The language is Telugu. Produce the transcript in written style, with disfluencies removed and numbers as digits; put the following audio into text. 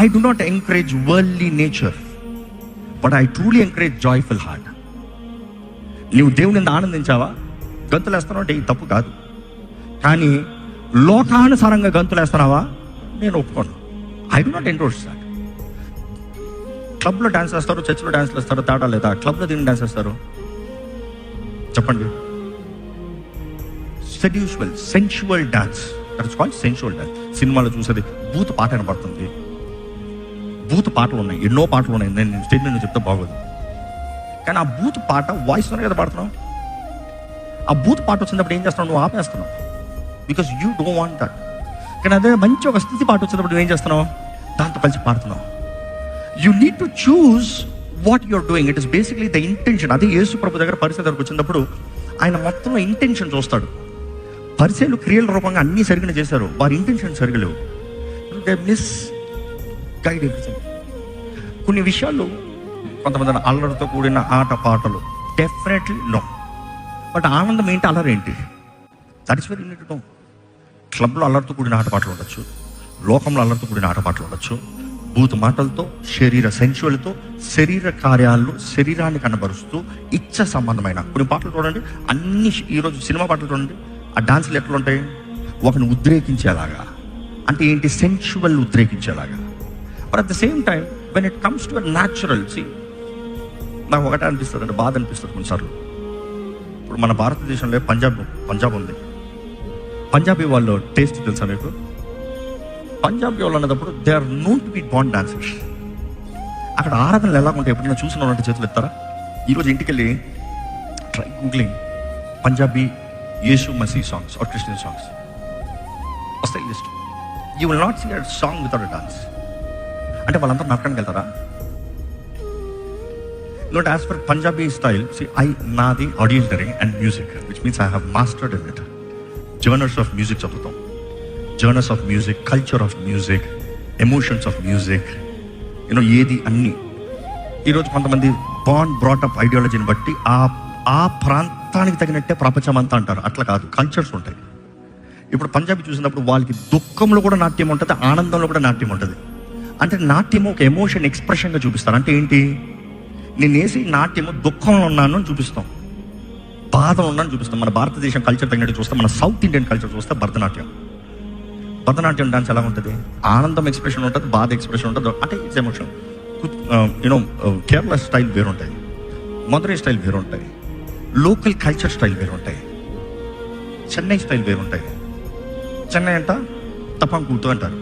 I do not encourage worldly nature, but I truly encourage joyful heart. నీవు దేవుని ఆనందించావా? గంతులేస్తున్నావు అంటే ఇది తప్పు కాదు. కానీ లోకానుసారంగా గంతులేస్తున్నావా? నేను ఒప్పుకోను. I do not endorse that. క్లబ్లో డాన్స్ వేస్తారు, చర్చ్లో డాన్స్ వేస్తారు, తేడా లేదా? క్లబ్లో దీన్ని డాన్స్ వేస్తారు చెప్పండి. Sensual dance, that is called sensual dance. సినిమాలో చూసేది బూత్ పాట వినపడుతుంది. బూత్ పాటలు ఉన్నాయి, ఎన్నో పాటలు ఉన్నాయి. నేను స్టేజ్ మీద చెప్తే బాగోదు, కానీ ఆ బూత్ పాట వాయిస్తోనే కదా పాడుతున్నావు. ఆ బూత్ పాట వచ్చినప్పుడు ఏం చేస్తున్నావు? నువ్వు ఆపేస్తున్నావు, because you don't want that. కానీ అదే మంచి ఒక స్థితి పాట వచ్చినప్పుడు నువ్వేం చేస్తున్నావు? దాంతో కలిసి పాడుతున్నావు. You need to choose what you're doing. It is basically the intention. అదే యేసు ప్రభు దగ్గర పరిస్థితి దగ్గరకు వచ్చినప్పుడు ఆయన మొత్తంలో ఇంటెన్షన్ చూస్తాడు. పరిచయాలు క్రియల రూపంగా అన్నీ సరిగ్గా చేశారు, వారి ఇంటెన్షన్ సరిగ్గా లేవు. They miss guide everything. కొన్ని విషయాలు కొంతమంది అల్లరితో కూడిన ఆట పాటలు డెఫినెట్లీ నో, బట్ ఆనందం ఏంటి, అల్లరి ఏంటి? That is very need to know. క్లబ్లో అల్లరితో కూడిన ఆట పాటలు ఉండొచ్చు, లోకంలో అల్లరితో కూడిన ఆట పాటలు ఉండొచ్చు. బూత్ మాటలతో, శరీర సెన్షువల్తో, శరీర కార్యాలు శరీరాన్ని కనబరుస్తూ ఇచ్చ సంబంధమైన కొన్ని పాటలు చూడండి. అన్ని ఈరోజు సినిమా పాటలు చూడండి, ఆ డాన్సులు ఎట్లా ఉంటాయి? ఒకరిని ఉద్రేకించేలాగా. అంటే ఏంటి? సెన్షువల్ ఉద్రేకించేలాగా. But at the same time when it comes to natural, నాకు ఒకటే అనిపిస్తుంది, అంటే బాధ అనిపిస్తుంది కొన్నిసార్లు. ఇప్పుడు మన భారతదేశంలో పంజాబ్ ఉంది. పంజాబీ వాళ్ళు టేస్ట్ తెలుసా మీకు? పంజాబీ వాళ్ళు అన్నప్పుడు they are known to be born dancers. అక్కడ ఆరాధనలు ఎలా ఉంటాయి? ఎప్పుడైనా చూసిన వాళ్ళంటే చేతులు ఎత్తారా? ఈరోజు ఇంటికి వెళ్ళి try googling Punjabi Yesu Masih songs or Christian songs, వస్తాయి list. You will not see a song without a dance. అంటే వాళ్ళంతా నరకానికి వెళ్తారా? Not as per Punjabi style. See, నాది ordinary and music, which means I have mastered in it. Genres of music చదువుతాం, genres of music, culture of music, emotions of music, ఏది అన్నీ. ఈరోజు కొంతమంది బ్రాటప్ ఐడియాలజీని బట్టి ఆ ప్రాంతానికి తగినట్టే ప్రపంచం అంతా అంటారు. అట్లా కాదు, కల్చర్స్ ఉంటాయి. ఇప్పుడు పంజాబీ చూసినప్పుడు వాళ్ళకి దుఃఖంలో కూడా నాట్యం ఉంటుంది, ఆనందంలో కూడా నాట్యం ఉంటుంది. అంటే నాట్యం ఒక ఎమోషన్ ఎక్స్ప్రెషన్గా చూపిస్తారు. అంటే ఏంటి? నేను వేసి నాట్యము దుఃఖంలో ఉన్నాను అని చూపిస్తాం, బాధలో ఉన్నాను చూపిస్తాం. మన భారతదేశం కల్చర్ తగినట్టు చూస్తాం. మన సౌత్ ఇండియన్ కల్చర్ చూస్తే భరతనాట్యం డాన్స్ ఎలా ఉంటుంది? ఆనందం ఎక్స్ప్రెషన్ ఉంటుంది, బాధ ఎక్స్ప్రెషన్ ఉంటుంది. అంటే ఇట్స్ ఎమోషన్. కేరళ స్టైల్ వేరుంటాయి, మధురై స్టైల్ వేరుంటాయి, లోకల్ కల్చర్ స్టైల్ వేరుంటాయి, చెన్నై స్టైల్ వేరుంటాయి. చెన్నై అంట తప్పంకూతు అంటారు,